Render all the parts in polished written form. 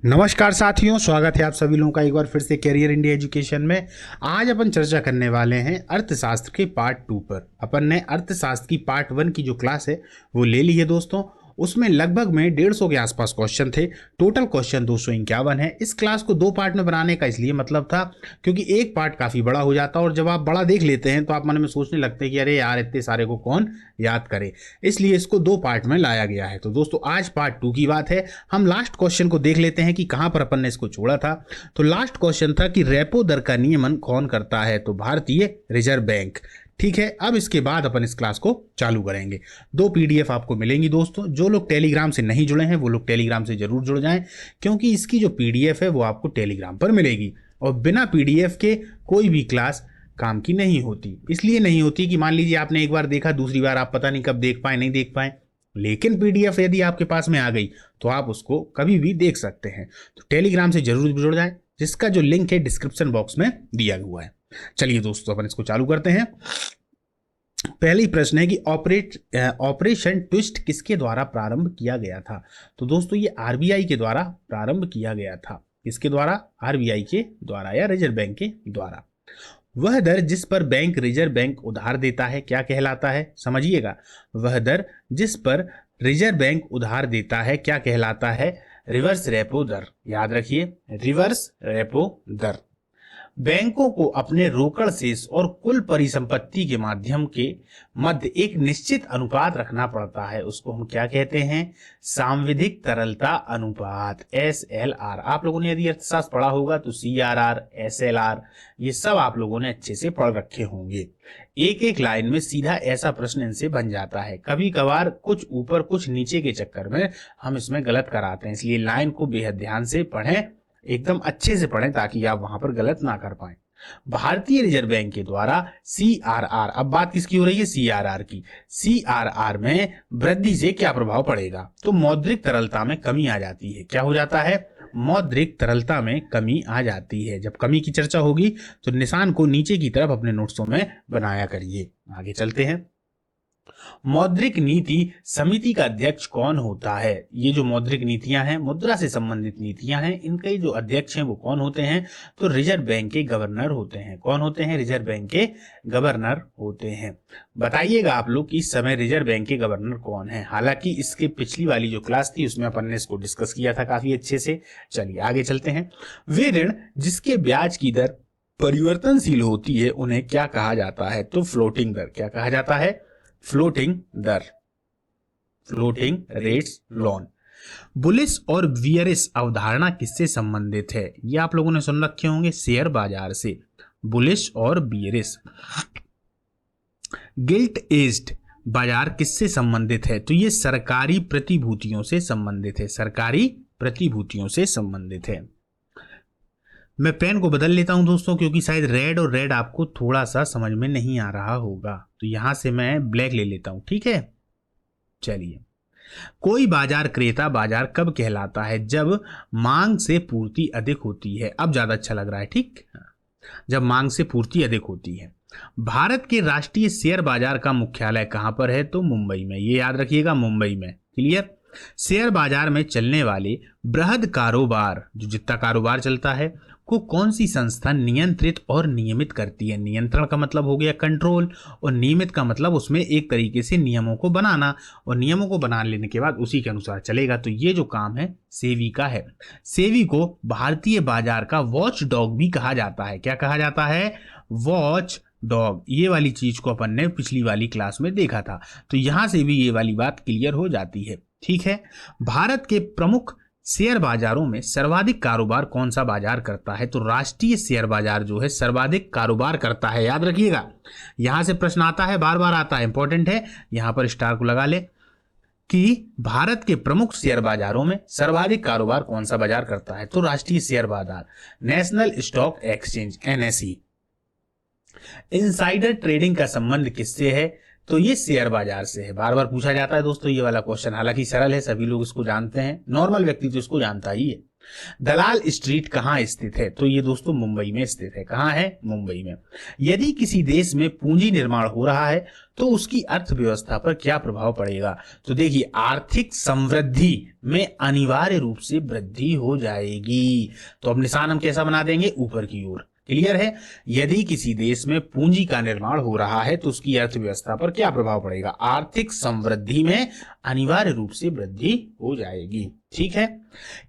नमस्कार साथियों, स्वागत है आप सभी लोगों का एक बार फिर से कैरियर इंडिया एजुकेशन में। आज अपन चर्चा करने वाले हैं अर्थशास्त्र के पार्ट 2 पर। अपन ने अर्थशास्त्र की पार्ट 1 की जो क्लास है वो ले ली है दोस्तों। उसमें लगभग में 150 के आसपास क्वेश्चन थे। टोटल क्वेश्चन 251 है। इस क्लास को 2 पार्ट में बनाने का इसलिए मतलब था क्योंकि एक पार्ट काफ़ी बड़ा हो जाता और जब आप बड़ा देख लेते हैं तो आप मन में सोचने लगते हैं कि अरे यार इतने सारे को कौन याद करे, इसलिए इसको 2 पार्ट में लाया गया है। तो दोस्तों आज पार्ट 2 की बात है। हम लास्ट क्वेश्चन को देख लेते हैं कि कहाँ पर अपन ने इसको छोड़ा था। तो लास्ट क्वेश्चन था कि रेपो दर का नियमन कौन करता है, तो भारतीय रिजर्व बैंक। ठीक है, अब इसके बाद अपन इस क्लास को चालू करेंगे। 2 पीडीएफ आपको मिलेंगी दोस्तों। जो लोग टेलीग्राम से नहीं जुड़े हैं वो लोग टेलीग्राम से जरूर जुड़ जाएं, क्योंकि इसकी जो पीडीएफ है वो आपको टेलीग्राम पर मिलेगी। और बिना पीडीएफ के कोई भी क्लास काम की नहीं होती। इसलिए नहीं होती कि मान लीजिए आपने एक बार देखा, दूसरी बार आप पता नहीं कब देख पाए, नहीं देख पाए, लेकिन पीडीएफ यदि आपके पास में आ गई तो आप उसको कभी भी देख सकते हैं। तो टेलीग्राम से जरूर जुड़ जाएं, जिसका जो लिंक है डिस्क्रिप्शन बॉक्स में दिया हुआ है। चलिए दोस्तों अपन इसको चालू करते हैं। पहली प्रश्न है कि ऑपरेशन ट्विस्ट किसके द्वारा प्रारंभ किया गया था। तो दोस्तों ये आरबीआई के द्वारा प्रारंभ किया गया था। किसके द्वारा? आरबीआई के द्वारा या रिजर्व बैंक के द्वारा। वह दर जिस पर बैंक रिजर्व बैंक उधार देता है क्या कहलाता है? समझिएगा, वह दर जिस पर रिजर्व बैंक उधार देता है क्या कहलाता है? रिवर्स रेपो दर। याद रखिए, रिवर्स रेपो दर। बैंकों को अपने रोकड़ शेष और कुल परिसंपत्ति के माध्यम के मध्य एक निश्चित अनुपात रखना पड़ता है। उसको हम क्या कहते हैं? सांविधिक तरलता अनुपात, SLR। आप लोगों ने यदि अर्थशास्त्र पढ़ा होगा तो CRR, SLR ये सब आप लोगों ने अच्छे से पढ़ रखे होंगे। एक एक लाइन में सीधा ऐसा प्रश्न इनसे बन जाता है। कभी कभार कुछ ऊपर कुछ नीचे के चक्कर में हम इसमें गलत कराते हैं, इसलिए लाइन को बेहद ध्यान से पढ़ें, एकदम अच्छे से पढ़ें ताकि आप वहां पर गलत ना कर पाएं। भारतीय रिजर्व बैंक के द्वारा CRR, अब बात किसकी हो रही है? CRR की। CRR में वृद्धि से क्या प्रभाव पड़ेगा? तो मौद्रिक तरलता में कमी आ जाती है। क्या हो जाता है? मौद्रिक तरलता में कमी आ जाती है। जब कमी की चर्चा होगी तो निशान को नीचे की तरफ अपने नोट्सों में बनाया करिए। आगे चलते हैं। मौद्रिक नीति समिति का अध्यक्ष कौन होता है? ये जो मौद्रिक नीतियां हैं, मुद्रा से संबंधित नीतियां हैं, इनके जो अध्यक्ष हैं वो कौन होते हैं? तो रिजर्व बैंक के गवर्नर होते हैं। कौन होते हैं? रिजर्व बैंक के गवर्नर होते हैं। बताइएगा आप लोग कि इस समय रिजर्व बैंक के गवर्नर कौन है। हालांकि इसके पिछली वाली जो क्लास थी उसमें अपन ने इसको डिस्कस किया था काफी अच्छे से। चलिए आगे चलते हैं। वे ऋण जिसके ब्याज की दर परिवर्तनशील होती है उन्हें क्या कहा जाता है? तो फ्लोटिंग दर। क्या कहा जाता है? फ्लोटिंग दर, फ्लोटिंग रेट्स लोन। बुलिश और बियरिश अवधारणा किससे संबंधित है? ये आप लोगों ने सुन रखे होंगे, शेयर बाजार से। बुलिश और बियरिश। गिल्ट एज्ड बाजार किससे संबंधित है? तो ये सरकारी प्रतिभूतियों से संबंधित है। सरकारी प्रतिभूतियों से संबंधित है। मैं पेन को बदल लेता हूं दोस्तों, क्योंकि शायद रेड और रेड आपको थोड़ा सा समझ में नहीं आ रहा होगा, तो यहां से मैं ब्लैक ले लेता हूं। ठीक है, चलिए। कोई बाजार क्रेता बाजार कब कहलाता है? जब मांग से पूर्ति अधिक होती है। अब ज्यादा अच्छा लग रहा है, ठीक? जब मांग से पूर्ति अधिक होती है। भारत के राष्ट्रीय शेयर बाजार का मुख्यालय कहां पर है? तो मुंबई में। ये याद रखिएगा, मुंबई में। क्लियर? शेयर बाजार में चलने वाले बृहद कारोबार, जो जितना कारोबार चलता है, को कौन सी संस्था नियंत्रित और नियमित करती है? नियंत्रण का मतलब हो गया कंट्रोल, और नियमित का मतलब उसमें एक तरीके से नियमों को बनाना, और नियमों को बना लेने के बाद उसी के अनुसार चलेगा। तो ये जो काम है सेबी का है। सेबी को भारतीय बाजार का वॉच डॉग भी कहा जाता है। क्या कहा जाता है? Watch dog. ये वाली चीज को अपन ने पिछली वाली क्लास में देखा था, तो यहां से भी ये वाली बात क्लियर हो जाती है। ठीक है। भारत के प्रमुख शेयर बाजारों में सर्वाधिक कारोबार कौन सा बाजार करता है? तो राष्ट्रीय शेयर बाजार जो है सर्वाधिक कारोबार करता है। याद रखिएगा, यहां से प्रश्न आता है, बार बार आता है, इंपॉर्टेंट है। यहां पर स्टार को लगा ले कि भारत के प्रमुख शेयर बाजारों में सर्वाधिक कारोबार कौन सा बाजार करता है? तो राष्ट्रीय शेयर बाजार, national stock exchange, NSE। Insider trading का संबंध किससे है? तो ये शेयर बाजार से है। बार बार पूछा जाता है दोस्तों ये वाला क्वेश्चन, हालांकि सरल है, सभी लोग इसको जानते हैं, नॉर्मल व्यक्ति तो इसको जानता ही है। दलाल स्ट्रीट कहाँ स्थित है? तो ये दोस्तों मुंबई में स्थित है। कहाँ है? मुंबई में। यदि किसी देश में पूंजी निर्माण हो रहा है तो उसकी अर्थव्यवस्था पर क्या प्रभाव पड़ेगा? तो देखिए, आर्थिक समृद्धि में अनिवार्य रूप से वृद्धि हो जाएगी। तो अब निशान हम कैसा बना देंगे? ऊपर की ओर। क्लियर है? यदि किसी देश में पूंजी का निर्माण हो रहा है तो उसकी अर्थव्यवस्था पर क्या प्रभाव पड़ेगा? आर्थिक समृद्धि में अनिवार्य रूप से वृद्धि हो जाएगी। ठीक है।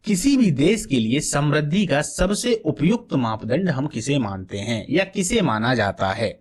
किसी भी देश के लिए समृद्धि का सबसे उपयुक्त मापदंड हम किसे मानते हैं या किसे माना जाता है?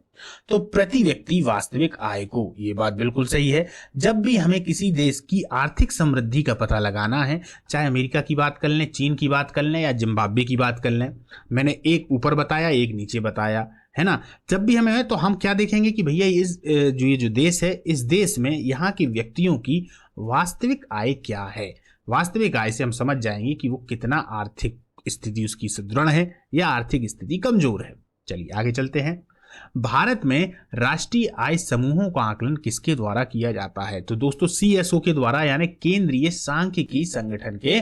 तो प्रति व्यक्ति वास्तविक आय को। ये बात बिल्कुल सही है। जब भी हमें किसी देश की आर्थिक समृद्धि का पता लगाना है, चाहे अमेरिका की बात कर लें, चीन की बात कर लें या जिम्बाब्वे की बात कर लें, मैंने एक ऊपर बताया, एक नीचे बताया, है ना। जब भी हमें, तो हम क्या देखेंगे कि भैया ये जो देश है, इस देश में यहाँ के व्यक्तियों की वास्तविक आय क्या है। वास्तविक आय से हम समझ जाएंगे कि वो कितना आर्थिक स्थिति उसकी सुदृढ़ है या आर्थिक स्थिति कमजोर है। चलिए आगे चलते हैं। भारत में राष्ट्रीय आय समूहों का आकलन किसके द्वारा किया जाता है? तो दोस्तों CSO के द्वारा, यानी केंद्रीय सांख्यिकी संगठन के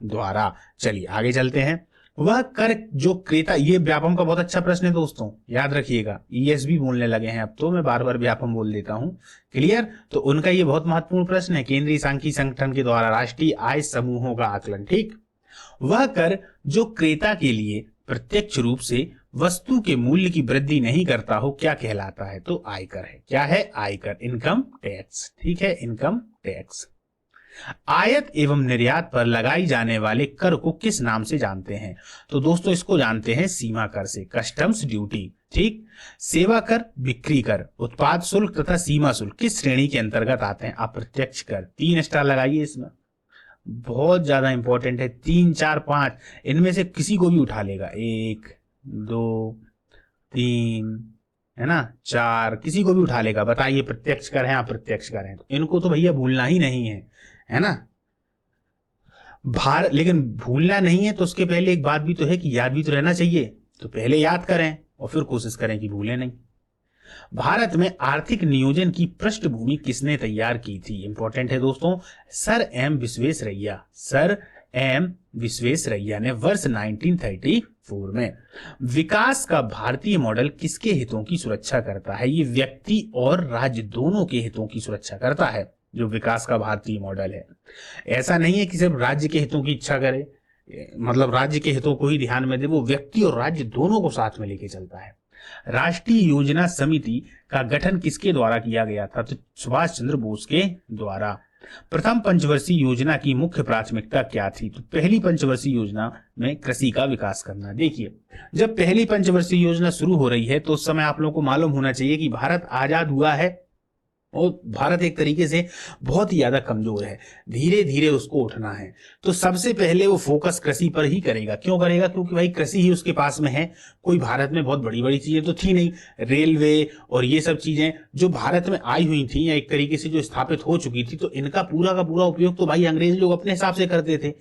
द्वारा। चलिए आगे चलते हैं। वह कर जो क्रेता, ये व्यापम का बहुत अच्छा प्रश्न है दोस्तों, याद रखिएगा। ESB बोलने लगे हैं अब तो, मैं बार बार व्यापम बोल देता हूं। क्लियर? तो उनका ये बहुत महत्वपूर्ण प्रश्न है, केंद्रीय सांख्यिकी संगठन के द्वारा राष्ट्रीय आय समूहों का आकलन। ठीक। वह कर जो क्रेता के लिए प्रत्यक्ष रूप से वस्तु के मूल्य की वृद्धि नहीं करता हो, क्या कहलाता है? तो आयकर है। क्या है? आयकर, इनकम टैक्स। ठीक है, इनकम टैक्स। आयात एवं निर्यात पर लगाई जाने वाले कर को किस नाम से जानते हैं? तो दोस्तों इसको जानते हैं सीमा कर से, कस्टम्स ड्यूटी। ठीक। सेवा कर, बिक्री कर, उत्पाद शुल्क तथा सीमा शुल्क किस श्रेणी के अंतर्गत आते हैं? अप्रत्यक्ष कर। 3 स्टार लगाइए इसमें, बहुत ज्यादा इंपॉर्टेंट है। 3, 4, 5 इनमें से किसी को भी उठा लेगा। 1, 2, 3, है ना, 4, किसी को भी उठा लेगा। बताइए प्रत्यक्ष कर है, अप्रत्यक्ष कर है? तो इनको तो भैया भूलना ही नहीं है ना। लेकिन भूलना नहीं है तो उसके पहले एक बात भी तो है कि याद भी तो रहना चाहिए। तो पहले याद करें और फिर कोशिश करें कि भूलें नहीं। भारत में आर्थिक नियोजन की पृष्ठभूमि किसने तैयार की थी? इंपॉर्टेंट है दोस्तों, sir M Visvesvaraya. Sir M Visvesvaraya ने वर्ष 1934 में। विकास का भारतीय मॉडल किसके हितों की सुरक्षा करता है? ये व्यक्ति और राज्य दोनों के हितों की सुरक्षा करता है, जो विकास का भारतीय मॉडल है। ऐसा नहीं है कि सिर्फ राज्य के हितों की इच्छा करे, मतलब राज्य के हितों को ही ध्यान में दे, वो व्यक्ति और राज्य दोनों को साथ में लेके चलता है। राष्ट्रीय योजना समिति का गठन किसके द्वारा किया गया था? तो सुभाष चंद्र बोस के द्वारा। प्रथम पंचवर्षीय योजना की मुख्य प्राथमिकता क्या थी? तो पहली पंचवर्षीय योजना में कृषि का विकास करना। देखिए, जब पहली पंचवर्षीय योजना शुरू हो रही है तो उस समय आप लोगों को मालूम होना चाहिए कि भारत आजाद हुआ है और भारत एक तरीके से बहुत ही ज्यादा कमजोर है, धीरे धीरे उसको उठना है। तो सबसे पहले वो फोकस कृषि पर ही करेगा। क्यों करेगा? क्योंकि भाई कृषि ही उसके पास में है। कोई भारत में बहुत बड़ी बड़ी चीजें तो थी नहीं, रेलवे और ये सब चीजें जो भारत में आई हुई थी या एक तरीके से जो स्थापित हो चुकी थी, तो इनका पूरा का पूरा उपयोग तो भाई अंग्रेज लोग अपने हिसाब से करते थे,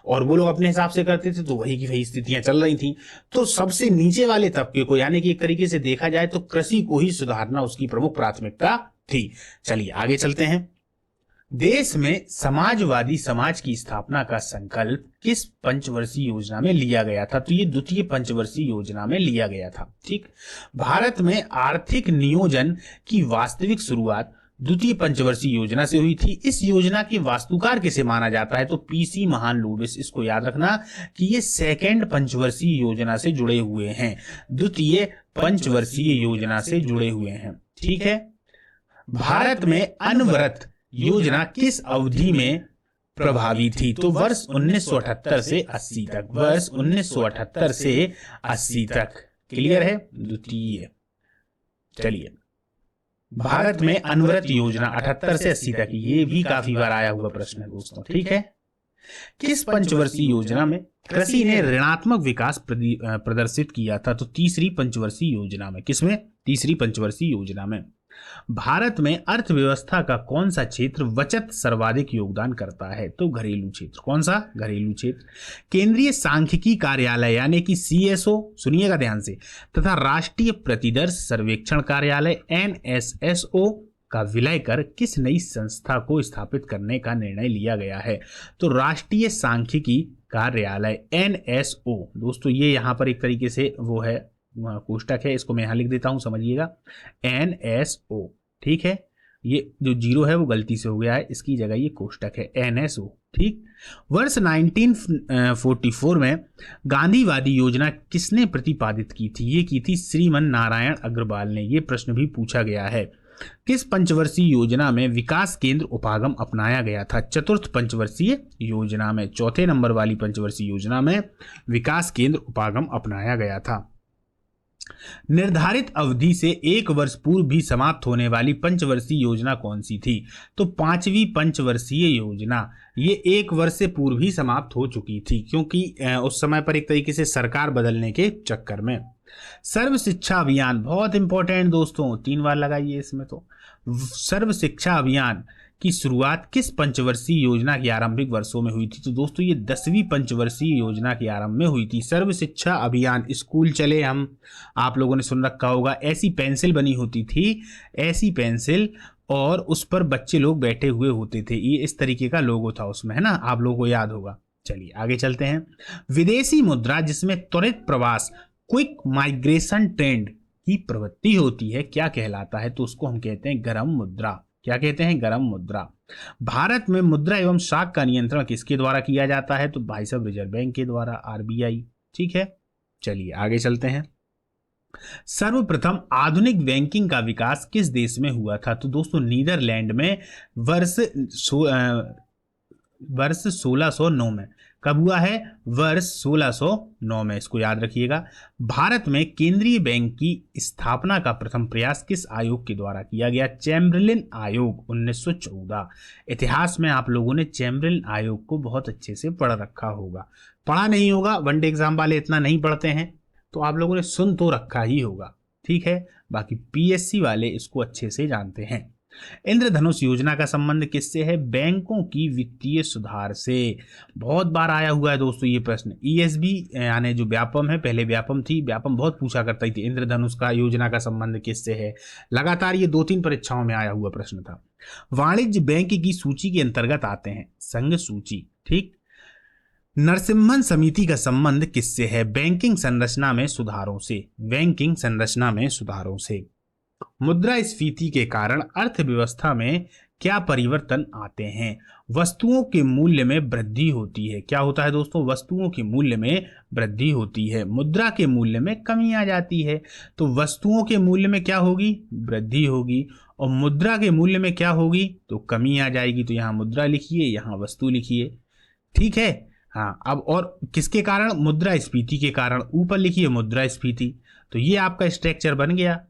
और वो लोग अपने हिसाब से करते थे, तो वही की वही स्थितियां चल रही थी। तो सबसे नीचे वाले तबके को, यानी कि एक तरीके से देखा जाए तो कृषि को ही सुधारना उसकी प्रमुख प्राथमिकता थी। चलिए आगे चलते हैं। देश में समाजवादी समाज की स्थापना का संकल्प किस पंचवर्षीय योजना में लिया गया था? तो ये द्वितीय पंचवर्षीय योजना में लिया गया था। ठीक। भारत में आर्थिक नियोजन की वास्तविक शुरुआत द्वितीय पंचवर्षीय योजना से हुई थी। इस योजना के वास्तुकार किसे माना जाता है? तो PC महालनोबिस। इसको याद रखना कि ये सेकेंड पंचवर्षीय योजना से जुड़े हुए हैं, द्वितीय पंचवर्षीय योजना से जुड़े हुए हैं। ठीक है। भारत में अनवरत योजना किस अवधि में प्रभावी थी? तो वर्ष 1978 से 80 तक। वर्ष 1978 से 80 तक। क्लियर है? द्वितीय। चलिए, भारत में अनवरत योजना 78 से 80 तक, ये भी काफी बार आया हुआ प्रश्न है दोस्तों। ठीक है। किस पंचवर्षीय योजना में कृषि ने ऋणात्मक विकास प्रदर्शित किया था? तो तीसरी पंचवर्षीय योजना में। किसमें? तीसरी पंचवर्षीय योजना में। भारत में अर्थव्यवस्था का कौन सा क्षेत्र बचत सर्वाधिक योगदान करता है? तो घरेलू क्षेत्र। कौन सा? घरेलू क्षेत्र। केंद्रीय सांख्यिकी कार्यालय यानी कि CSO, सुनिएगा ध्यान से, तथा राष्ट्रीय प्रतिदर्श सर्वेक्षण कार्यालय NSSO का विलय कर किस नई संस्था को स्थापित करने का निर्णय लिया गया है? तो राष्ट्रीय सांख्यिकी कार्यालय, NSO। दोस्तों ये यहाँ पर एक तरीके से वो है कोष्टक है, इसको मैं यहाँ लिख देता हूँ, समझिएगा, NSO। ठीक है, ये जो जीरो है वो गलती से हो गया है, इसकी जगह ये कोष्टक है, NSO। ठीक। वर्ष 1944 में गांधीवादी योजना किसने प्रतिपादित की थी? ये की थी श्रीमन नारायण अग्रवाल ने। ये प्रश्न भी पूछा गया है। किस पंचवर्षीय योजना में विकास केंद्र उपागम अपनाया गया था? चतुर्थ पंचवर्षीय योजना में, चौथे नंबर वाली पंचवर्षीय योजना में विकास केंद्र उपागम अपनाया गया था। निर्धारित अवधि से एक वर्ष पूर्व भी समाप्त होने वाली पंचवर्षीय योजना कौन सी थी? तो पांचवी पंचवर्षीय योजना, ये एक वर्ष से पूर्व ही समाप्त हो चुकी थी, क्योंकि उस समय पर एक तरीके से सरकार बदलने के चक्कर में। सर्व शिक्षा अभियान बहुत इंपॉर्टेंट दोस्तों, 3 बार लगाइए इसमें। तो सर्व शिक्षा अभियान की शुरुआत किस पंचवर्षीय योजना के आरंभिक वर्षों में हुई थी? तो दोस्तों ये 10वीं पंचवर्षीय योजना के आरंभ में हुई थी। सर्व शिक्षा अभियान, स्कूल चले हम, आप लोगों ने सुन रखा होगा, ऐसी पेंसिल बनी होती थी, ऐसी पेंसिल, और उस पर बच्चे लोग बैठे हुए होते थे। ये इस तरीके का लोगो था उसमें, है ना, आप लोगों को याद होगा। चलिए आगे चलते हैं। विदेशी मुद्रा जिसमें त्वरित प्रवास, क्विक माइग्रेशन ट्रेंड की प्रवृत्ति होती है, क्या कहलाता है? तो उसको हम कहते हैं गरम मुद्रा। क्या कहते हैं? गरम मुद्रा। भारत में मुद्रा एवं शाख का नियंत्रण किसके द्वारा किया जाता है? तो भाई साहब रिजर्व बैंक के द्वारा, RBI। ठीक है, चलिए आगे चलते हैं। सर्वप्रथम आधुनिक बैंकिंग का विकास किस देश में हुआ था? तो दोस्तों नीदरलैंड में वर्ष 1609 में। कब हुआ है? वर्ष 1609 में, इसको याद रखिएगा। भारत में केंद्रीय बैंक की स्थापना का प्रथम प्रयास किस आयोग के द्वारा किया गया? चैम्बरलिन आयोग, 1914। इतिहास में आप लोगों ने चैम्बरलिन आयोग को बहुत अच्छे से पढ़ रखा होगा, पढ़ा नहीं होगा, वनडे एग्जाम वाले इतना नहीं पढ़ते हैं, तो आप लोगों ने सुन तो रखा ही होगा। ठीक है, बाकी PSC वाले इसको अच्छे से जानते हैं। इंद्रधनुष योजना का संबंध किससे है? बैंकों की वित्तीय सुधार से। बहुत बार आया हुआ है दोस्तों ये प्रश्न। ESB यानी जो व्यापम है, पहले व्यापम थी, व्यापम बहुत पूछा करता थी, इंद्रधनुष का योजना का संबंध किससे है। लगातार ये 2-3 परीक्षाओं में आया हुआ प्रश्न था। वाणिज्य बैंक की सूची के अंतर्गत आते हैं संघ सूची। ठीक। नरसिम्हन समिति का संबंध किससे है? बैंकिंग संरचना में सुधारों से, बैंकिंग संरचना में सुधारों से। मुद्रास्फीति के कारण अर्थव्यवस्था में क्या परिवर्तन आते हैं? वस्तुओं के मूल्य में वृद्धि होती है। क्या होता है दोस्तों? वस्तुओं के मूल्य में वृद्धि होती है। मुद्रा के मूल्य में कमी आ जाती है। तो वस्तुओं के मूल्य में क्या होगी? वृद्धि होगी। और मुद्रा के मूल्य में क्या होगी? तो कमी आ जाएगी। तो यहाँ मुद्रा लिखिए, यहाँ वस्तु लिखिए। ठीक है, हाँ। अब और किसके कारण? मुद्रास्फीति के कारण। ऊपर लिखिए मुद्रास्फीति। तो ये आपका स्ट्रक्चर बन गया।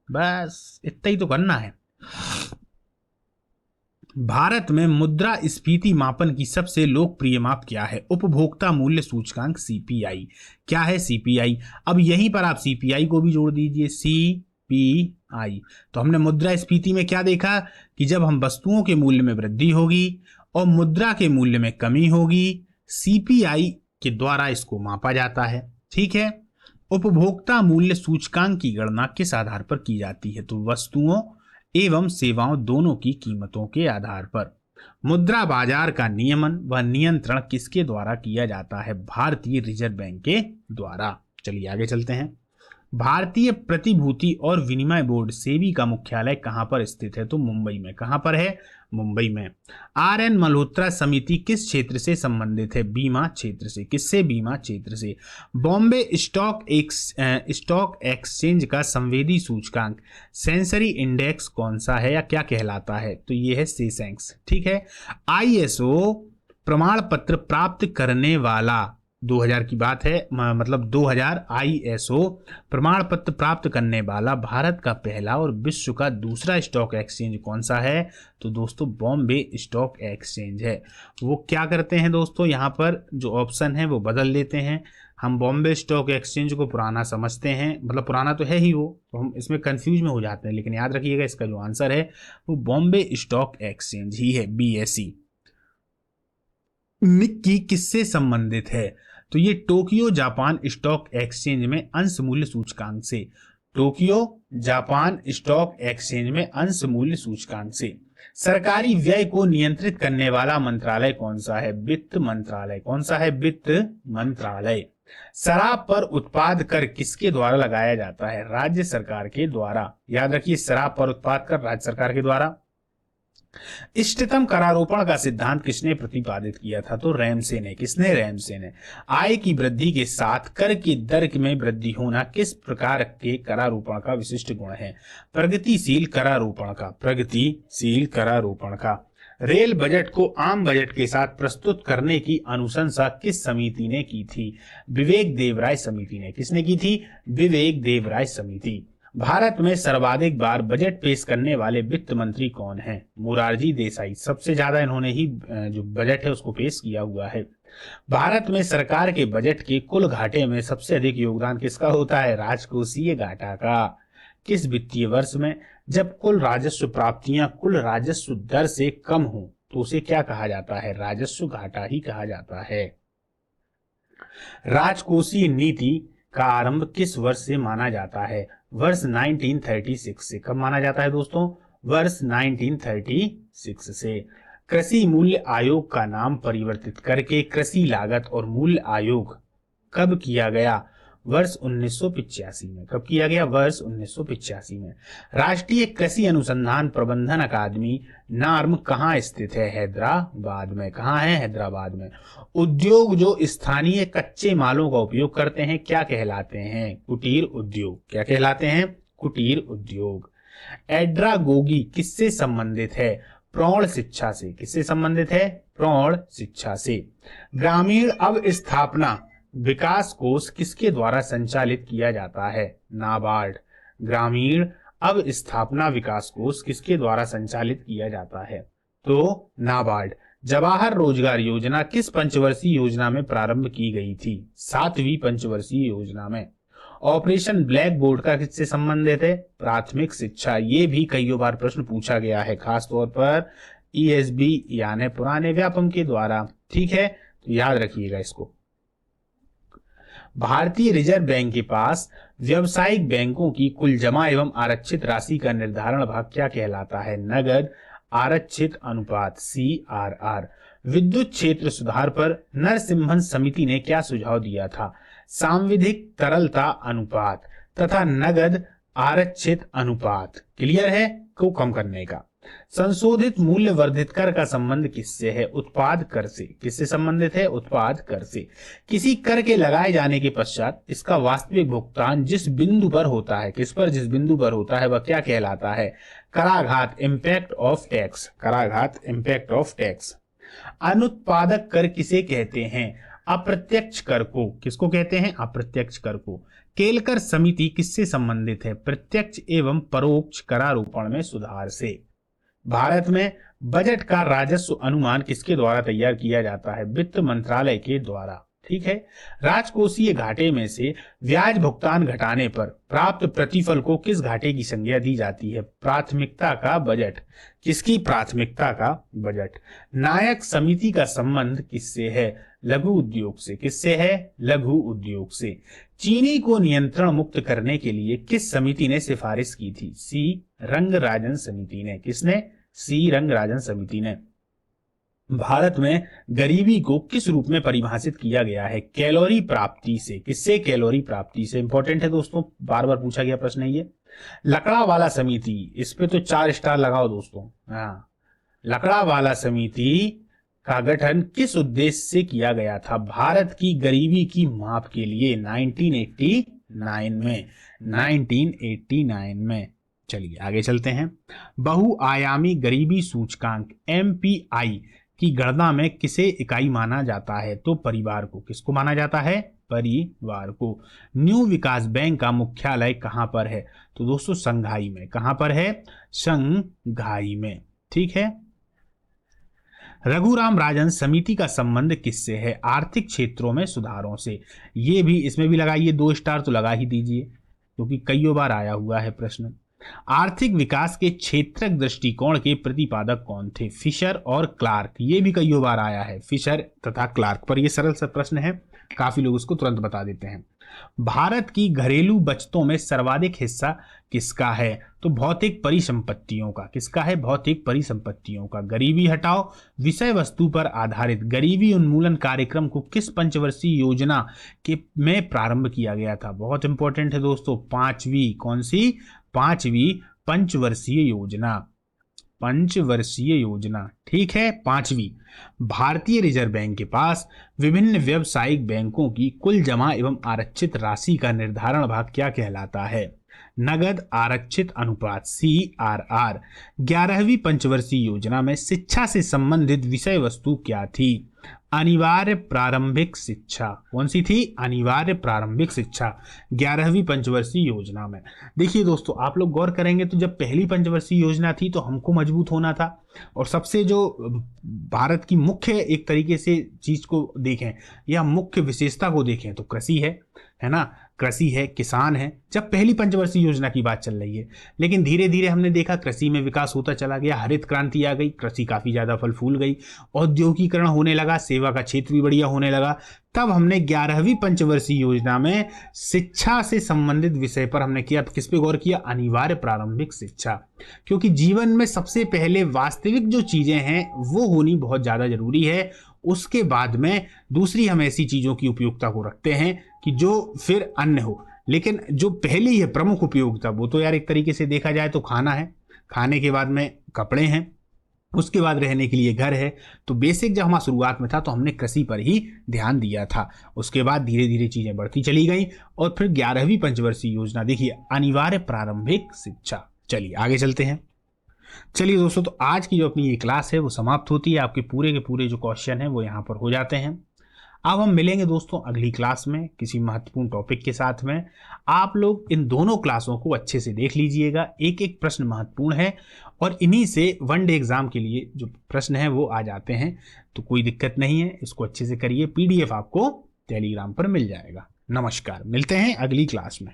बस इतना ही तो करना है। भारत में मुद्रास्फीति मापन की सबसे लोकप्रिय माप क्या है? उपभोक्ता मूल्य सूचकांक, CPI। क्या है? CPI। अब यहीं पर आप CPI को भी जोड़ दीजिए, CPI। तो हमने मुद्रास्फीति में क्या देखा कि जब हम वस्तुओं के मूल्य में वृद्धि होगी और मुद्रा के मूल्य में कमी होगी, CPI के द्वारा इसको मापा जाता है। ठीक है। उपभोक्ता मूल्य सूचकांक की गणना किस आधार पर की जाती है? तो वस्तुओं एवं सेवाओं दोनों की कीमतों के आधार पर। मुद्रा बाजार का नियमन व नियंत्रण किसके द्वारा किया जाता है? भारतीय रिजर्व बैंक के द्वारा। चलिए आगे चलते हैं। भारतीय प्रतिभूति और विनिमय बोर्ड सेबी का मुख्यालय कहां पर स्थित है? तो मुंबई में। कहां पर है? मुंबई में। RN मल्होत्रा समिति किस क्षेत्र से संबंधित है? बीमा क्षेत्र से। किससे? बीमा क्षेत्र से। बॉम्बे स्टॉक एक्सचेंज का संवेदी सूचकांक, सेंसरी इंडेक्स कौन सा है या क्या कहलाता है? तो ये है सेसेंक्स। ठीक है। ISO प्रमाण पत्र प्राप्त करने वाला, 2000 की बात है, मतलब 2000 ISO प्रमाण पत्र प्राप्त करने वाला भारत का पहला और विश्व का दूसरा स्टॉक एक्सचेंज कौन सा है? तो दोस्तों बॉम्बे स्टॉक एक्सचेंज है। वो क्या करते हैं दोस्तों, यहाँ पर जो ऑप्शन है वो बदल देते हैं। हम बॉम्बे स्टॉक एक्सचेंज को पुराना समझते हैं, मतलब पुराना तो है ही वो, तो हम इसमें कंफ्यूज में हो जाते हैं, लेकिन याद रखिएगा इसका जो आंसर है वो बॉम्बे स्टॉक एक्सचेंज ही है, BSE। निक्की किससे संबंधित है? तो ये टोक्यो जापान स्टॉक एक्सचेंज में अंश मूल्य सूचकांक से। टोक्यो जापान स्टॉक एक्सचेंज में अंश मूल्य सूचकांक से। सरकारी व्यय को नियंत्रित करने वाला मंत्रालय कौन सा है? वित्त मंत्रालय। कौन सा है? वित्त मंत्रालय। शराब पर उत्पाद कर किसके द्वारा लगाया जाता है? राज्य सरकार के द्वारा। याद रखिए, शराब पर उत्पाद कर राज्य सरकार के द्वारा। इष्टतम करारोपण का सिद्धांत किसने प्रतिपादित किया था? तो रैमसे ने। किसने? रैमसे ने। आय की वृद्धि के साथ कर की दर में वृद्धि होना किस प्रकार के करारोपण का विशिष्ट गुण है? प्रगतिशील करारोपण का। प्रगतिशील करारोपण का। रेल बजट को आम बजट के साथ प्रस्तुत करने की अनुशंसा किस समिति ने की थी? विवेक देवराय समिति ने। किसने की थी? विवेक देवराय समिति। भारत में सर्वाधिक बार बजट पेश करने वाले वित्त मंत्री कौन हैं? मोरारजी देसाई। सबसे ज्यादा इन्होंने ही जो बजट है उसको पेश किया हुआ है। भारत में सरकार के बजट के कुल घाटे में सबसे अधिक योगदान किसका होता है? राजकोषीय घाटा का। किस वित्तीय वर्ष में? जब कुल राजस्व प्राप्तियां कुल राजस्व दर से कम हो तो उसे क्या कहा जाता है? राजस्व घाटा ही कहा जाता है। राजकोषीय नीति का आरंभ किस वर्ष से माना जाता है? वर्ष 1936 से। कब माना जाता है दोस्तों? वर्ष 1936 से। कृषि मूल्य आयोग का नाम परिवर्तित करके कृषि लागत और मूल्य आयोग कब किया गया? वर्ष 1985 में। कब किया गया? वर्ष 1985 में। राष्ट्रीय कृषि अनुसंधान प्रबंधन अकादमी नार्म कहाँ स्थित है? हैदराबाद में। कहाँ है? हैदराबाद में। उद्योग जो स्थानीय कच्चे मालों का उपयोग करते हैं क्या कहलाते हैं? कुटीर उद्योग। क्या कहलाते हैं? कुटीर उद्योग। एड्रागोगी किससे संबंधित है? प्रौढ़ शिक्षा से। किससे संबंधित है? प्रौढ़ शिक्षा से। ग्रामीण अवस्थापना विकास कोष किसके द्वारा संचालित किया जाता है? नाबार्ड। ग्रामीण अवस्थापना विकास कोष किसके द्वारा संचालित किया जाता है? तो नाबार्ड। जवाहर रोजगार योजना किस पंचवर्षीय योजना में प्रारंभ की गई थी? 7वीं पंचवर्षीय योजना में। ऑपरेशन ब्लैक बोर्ड का किससे संबंधित है? प्राथमिक शिक्षा। ये भी कई बार प्रश्न पूछा गया है, खासतौर पर ईएसबी यानी पुराने व्यापम के द्वारा। ठीक है, तो याद रखिएगा इसको। भारतीय रिजर्व बैंक के पास व्यावसायिक बैंकों की कुल जमा एवं आरक्षित राशि का निर्धारण भाग क्या कहलाता है? नगद आरक्षित अनुपात। CRR। विद्युत क्षेत्र सुधार पर नरसिम्हन समिति ने क्या सुझाव दिया था? सांविधिक तरलता अनुपात तथा नगद आरक्षित अनुपात। क्लियर है? को कम करने का। संशोधित मूल्य वर्धित कर का संबंध किससे है? उत्पाद कर से। किससे संबंधित है? उत्पाद कर से। किसी कर के लगाए जाने के पश्चात इसका वास्तविक भुगतान जिस बिंदु पर होता है, किस पर? जिस बिंदु पर होता है वह क्या कहलाता है? कराघात। Impact of tax. कराघात। Impact of tax. अनुत्पादक कर किसे कहते हैं? अप्रत्यक्ष कर को। किसको कहते हैं? अप्रत्यक्ष कर को। केलकर समिति किससे संबंधित है? प्रत्यक्ष एवं परोक्ष करारोपण में सुधार से। भारत में बजट का राजस्व अनुमान किसके द्वारा तैयार किया जाता है? वित्त मंत्रालय के द्वारा। ठीक है। राजकोषीय घाटे में से ब्याज भुगतान घटाने पर प्राप्त प्रतिफल को किस घाटे की संज्ञा दी जाती है? प्राथमिकता का बजट। किसकी? प्राथमिकता का बजट। नायक समिति का संबंध किससे है? लघु उद्योग से। किससे है? लघु उद्योग से। चीनी को नियंत्रण मुक्त करने के लिए किस समिति ने सिफारिश की थी? सी रंगराजन समिति ने। किसने? सी रंगराजन समिति ने। भारत में गरीबी को किस रूप में परिभाषित किया गया है? कैलोरी प्राप्ति से। किससे? कैलोरी प्राप्ति से। इंपॉर्टेंट है दोस्तों, बार बार पूछा गया प्रश्न है ये। लकड़ावाला समिति, इस पे तो 4 स्टार लगाओ दोस्तों। हाँ, लकड़ावाला समिति का गठन किस उद्देश्य से किया गया था? भारत की गरीबी की माप के लिए 1989 में। चलिए आगे चलते हैं। बहुआयामी गरीबी सूचकांक MPI की गणना में किसे इकाई माना जाता है? तो परिवार को। किसको माना जाता है? परिवार को। न्यू विकास बैंक का मुख्यालय कहां पर है? तो दोस्तों संघाई में। कहां पर है? संघाई में। ठीक है। रघुराम राजन समिति का संबंध किससे है? आर्थिक क्षेत्रों में सुधारों से। ये भी, इसमें भी लगाइए 2 स्टार तो लगा ही दीजिए, क्योंकि कई बार आया हुआ है प्रश्न। आर्थिक विकास के क्षेत्रक दृष्टिकोण के प्रतिपादक कौन थे? फिशर और क्लार्क। ये भी कई बार आया है, फिशर तथा क्लार्क। पर ये सरल सा प्रश्न है, काफी लोग इसको तुरंत बता देते हैं। भारत की घरेलू बचतों में सर्वाधिक हिस्सा किसका है? तो भौतिक परिसंपत्तियों का। किसका है? भौतिक परिसंपत्तियों का। गरीबी हटाओ विषय वस्तु पर आधारित गरीबी उन्मूलन कार्यक्रम को किस पंचवर्षीय योजना के में प्रारंभ किया गया था? बहुत इंपॉर्टेंट है दोस्तों, पांचवी। कौन सी? पांचवी पंचवर्षीय योजना। पंचवर्षीय योजना, ठीक है, पांचवी। भारतीय रिजर्व बैंक के पास विभिन्न व्यावसायिक बैंकों की कुल जमा एवं आरक्षित राशि का निर्धारण भाग क्या कहलाता है? नगद आरक्षित अनुपात, CRR। 11वीं पंचवर्षीय योजना में शिक्षा से संबंधित विषय वस्तु क्या थी? अनिवार्य प्रारंभिक शिक्षा। कौन सी थी? अनिवार्य प्रारंभिक शिक्षा 11वीं पंचवर्षीय योजना में। देखिए दोस्तों, आप लोग गौर करेंगे तो जब पहली पंचवर्षीय योजना थी तो हमको मजबूत होना था, और सबसे जो भारत की मुख्य एक तरीके से चीज को देखें या मुख्य विशेषता को देखें तो कृषि है ना, कृषि है, किसान है, जब पहली पंचवर्षीय योजना की बात चल रही है। लेकिन धीरे धीरे हमने देखा कृषि में विकास होता चला गया, हरित क्रांति आ गई, कृषि काफी ज्यादा फल फूल गई, औद्योगिकरण होने लगा, सेवा का क्षेत्र भी बढ़िया होने लगा। तब हमने 11वीं पंचवर्षीय योजना में शिक्षा से संबंधित विषय पर हमने किया, किस पे गौर किया? अनिवार्य प्रारंभिक शिक्षा। क्योंकि जीवन में सबसे पहले वास्तविक जो चीजें हैं वो होनी बहुत ज्यादा जरूरी है, उसके बाद में दूसरी हम ऐसी चीजों की उपयोगिता को रखते हैं कि जो फिर अन्य हो। लेकिन जो पहली है प्रमुख उपयोगिता, वो तो यार एक तरीके से देखा जाए तो खाना है, खाने के बाद में कपड़े हैं, उसके बाद रहने के लिए घर है। तो बेसिक जब हमारा शुरुआत में था तो हमने कृषि पर ही ध्यान दिया था। उसके बाद धीरे धीरे चीजें बढ़ती चली गई, और फिर 11वीं पंचवर्षीय योजना, देखिए अनिवार्य प्रारंभिक शिक्षा। चलिए आगे चलते हैं। चलिए दोस्तों, तो आज की जो अपनी ये क्लास है वो समाप्त होती है। आपके पूरे के पूरे जो क्वेश्चन है वो यहाँ पर हो जाते हैं। अब हम मिलेंगे दोस्तों अगली क्लास में किसी महत्वपूर्ण टॉपिक के साथ में। आप लोग इन दोनों क्लासों को अच्छे से देख लीजिएगा, एक एक प्रश्न महत्वपूर्ण है, और इन्हीं से वन डे एग्जाम के लिए जो प्रश्न है वो आ जाते हैं। तो कोई दिक्कत नहीं है, इसको अच्छे से करिए। PDF आपको टेलीग्राम पर मिल जाएगा। नमस्कार, मिलते हैं अगली क्लास में।